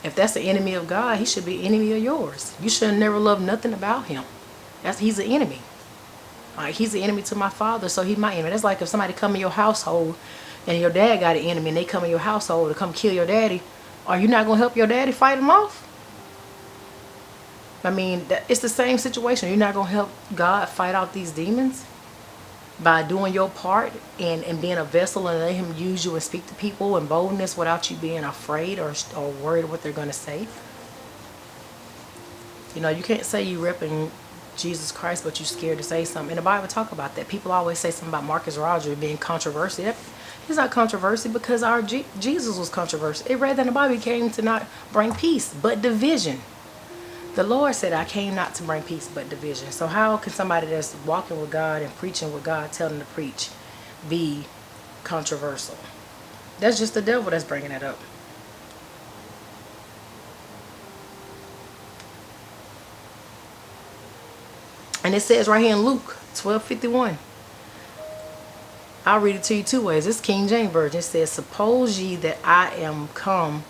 If that's the enemy of God, he should be an enemy of yours. You should never love nothing about him. He's an enemy. Like, he's the enemy to my father, so he's my enemy. That's like if somebody come in your household and your dad got an enemy and they come in your household to come kill your daddy. Are you not going to help your daddy fight him off? I mean, it's the same situation. You're not going to help God fight out these demons by doing your part and being a vessel and let him use you and speak to people in boldness without you being afraid or worried what they're going to say. You know, you can't say you repping Jesus Christ, but you're scared to say something. And the Bible talk about that. People always say something about Marcus Rogers being controversial. He's not controversial because our Jesus was controversial. It read that in the Bible, he came to not bring peace, but division. The Lord said, I came not to bring peace, but division. So how can somebody that's walking with God and preaching with God, tell them to preach, be controversial? That's just the devil that's bringing it up. And it says right here in Luke 12:51. I'll read it to you two ways. It's King James Version. It says, suppose ye that I am come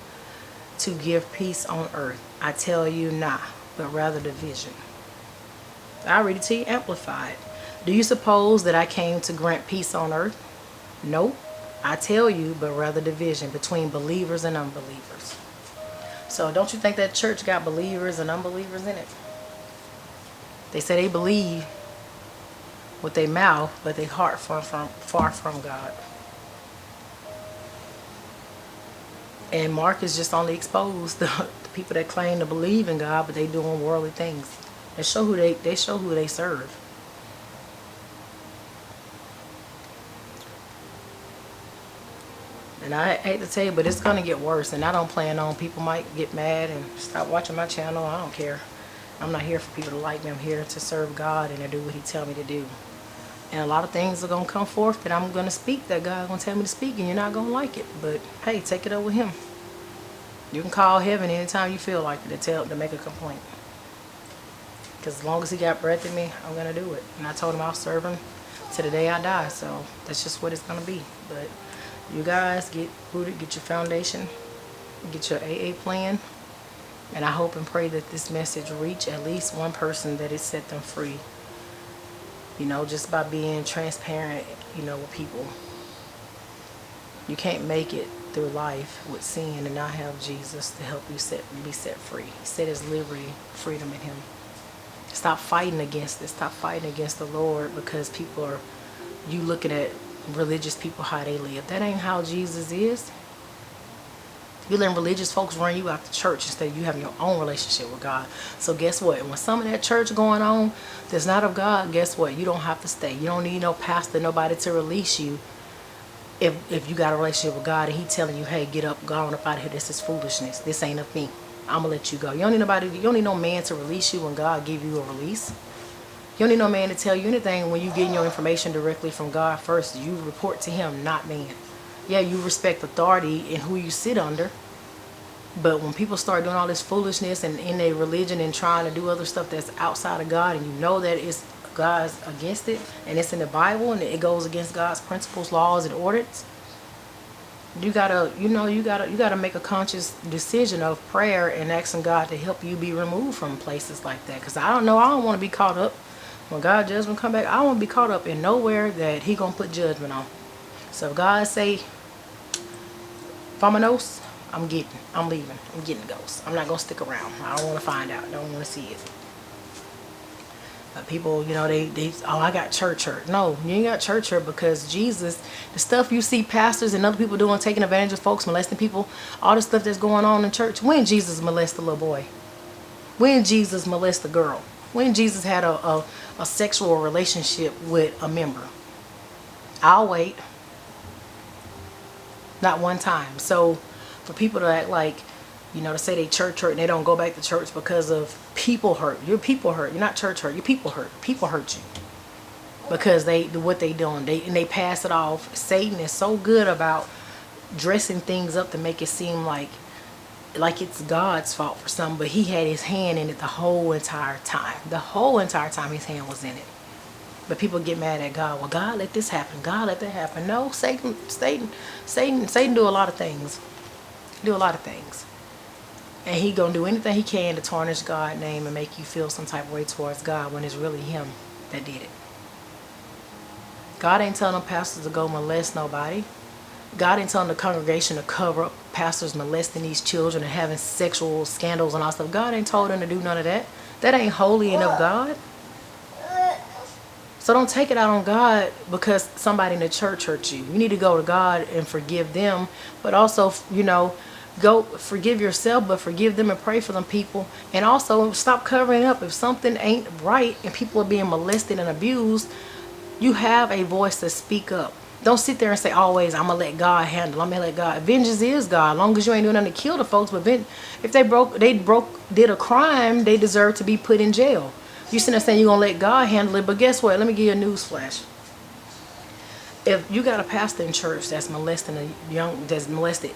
to give peace on earth. I tell you not, but rather division. I'll read it to you amplified. Do you suppose that I came to grant peace on earth? No, I tell you, but rather division between believers and unbelievers. So don't you think that church got believers and unbelievers in it? They say they believe with their mouth, but their heart far from God. And Mark is just only exposed the people that claim to believe in God, but they doing worldly things. They show who they serve. And I hate to tell you, but it's gonna get worse. And I don't plan on people might get mad and stop watching my channel. I don't care. I'm not here for people to like me. I'm here to serve God and to do what he tell me to do. And a lot of things are going to come forth that I'm going to speak that God's going to tell me to speak, and you're not going to like it. But hey, take it up with him. You can call heaven anytime you feel like it to make a complaint. Because as long as he got breath in me, I'm going to do it. And I told him I'll serve him to the day I die. So that's just what it's going to be. But you guys get rooted, get your foundation, get your AA plan. And I hope and pray that this message reach at least one person that it set them free. You know, just by being transparent, you know, with people. You can't make it through life with sin and not have Jesus to help you be set free. He said his liberty, freedom in him. Stop fighting against it. Stop fighting against the Lord because people are, you looking at religious people, how they live. That ain't how Jesus is. You letting religious folks run you out the church instead of you having your own relationship with God. So guess what? When some of that church going on that's not of God, guess what? You don't have to stay. You don't need no pastor, nobody to release you if you got a relationship with God and he telling you, hey, get up, go on up out of here. This is foolishness. This ain't of me. I'm going to let you go. You don't need nobody. You don't need no man to release you when God give you a release. You don't need no man to tell you anything when you getting your information directly from God first. You report to him, not man. Yeah, you respect authority and who you sit under. But when people start doing all this foolishness and in their religion and trying to do other stuff that's outside of God, and you know that it's God's against it, and it's in the Bible, and it goes against God's principles, laws, and orders, you gotta make a conscious decision of prayer and asking God to help you be removed from places like that. Because I don't want to be caught up when God's judgment come back. I don't want to be caught up in nowhere that he gonna put judgment on. So if God say, Vamonos, I'm leaving. I'm getting the ghost. I'm not going to stick around. I don't want to find out. I don't want to see it. But people, you know, oh, I got church hurt. No, you ain't got church hurt because Jesus, the stuff you see pastors and other people doing, taking advantage of folks, molesting people, all the stuff that's going on in church. When Jesus molested a little boy? When Jesus molested a girl? When Jesus had a sexual relationship with a member? I'll wait. Not one time. So for people to act like, you know, to say they church hurt and they don't go back to church because of people hurt. You're people hurt. You're not church hurt. You're people hurt. People hurt you because what they doing. They pass it off. Satan is so good about dressing things up to make it seem like it's God's fault for something, but he had his hand in it the whole entire time. The whole entire time his hand was in it. But people get mad at God. Well, God let this happen. God let that happen. No, Satan do a lot of things. Do a lot of things. And he gonna do anything he can to tarnish God's name and make you feel some type of way towards God when it's really him that did it. God ain't telling them pastors to go molest nobody. God ain't telling the congregation to cover up pastors molesting these children and having sexual scandals and all stuff. God ain't told them to do none of that. That ain't holy and of God. So don't take it out on God because somebody in the church hurt you. You need to go to God and forgive them. But also, you know, go forgive yourself, but forgive them and pray for them people. And also stop covering up. If something ain't right and people are being molested and abused, you have a voice to speak up. Don't sit there and say always, I'm going to let God handle. I'm going to let God. Vengeance is God. As long as you ain't doing nothing to kill the folks. But if they did a crime, they deserve to be put in jail. You sitting there saying you're going to let God handle it. But guess what? Let me give you a news flash. If you got a pastor in church that's molested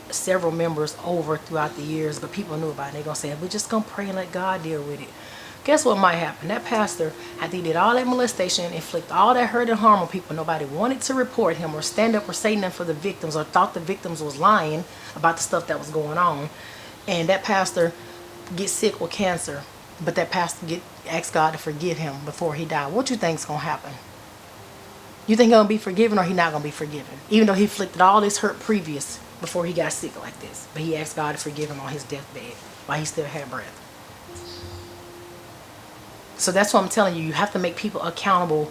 several members over throughout the years, but people knew about it, they're going to say, we're just going to pray and let God deal with it. Guess what might happen? That pastor, after he did all that molestation, inflict all that hurt and harm on people, nobody wanted to report him or stand up or say nothing for the victims or thought the victims was lying about the stuff that was going on. And that pastor gets sick with cancer, but that pastor asks God to forgive him before he died. What you think's going to happen? You think he's going to be forgiven or he not going to be forgiven? Even though he inflicted all this hurt previous before he got sick like this. But he asked God to forgive him on his deathbed while he still had breath. So that's what I'm telling you. You have to make people accountable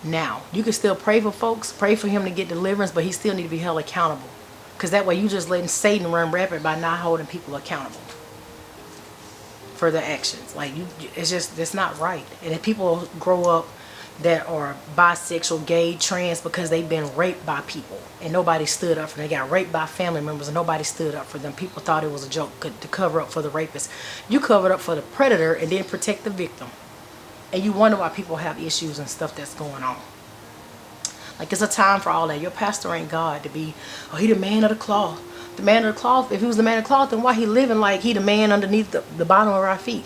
now. You can still pray for folks, pray for him to get deliverance, but he still need to be held accountable. Because that way you just letting Satan run rampant by not holding people accountable for their actions. Like, it's not right. And if people grow up that are bisexual, gay, trans because they've been raped by people and nobody stood up for them. They got raped by family members and nobody stood up for them. People thought it was a joke to cover up for the rapist. You covered up for the predator and then protect the victim. And you wonder why people have issues and stuff that's going on. Like, it's a time for all that. Your pastor ain't God to be, oh, he the man of the cloth. The man of the cloth, if he was the man of the cloth, then why he living like he the man underneath the bottom of our feet?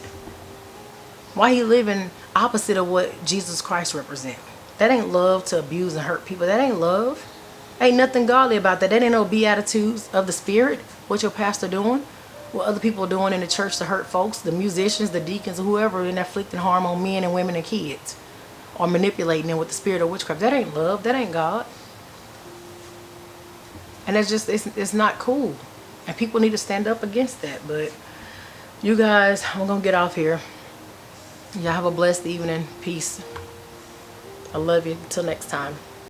Why he living opposite of what Jesus Christ represent? That ain't love to abuse and hurt people. That ain't love. Ain't nothing godly about that. That ain't no beatitudes of the spirit. What your pastor doing? What other people are doing in the church to hurt folks, the musicians, the deacons, or whoever, and inflicting harm on men and women and kids, or manipulating them with the spirit of witchcraft. That ain't love. That ain't God. And it's not cool. And people need to stand up against that. But you guys, I'm gonna get off here. Y'all have a blessed evening. Peace. I love you. Until next time.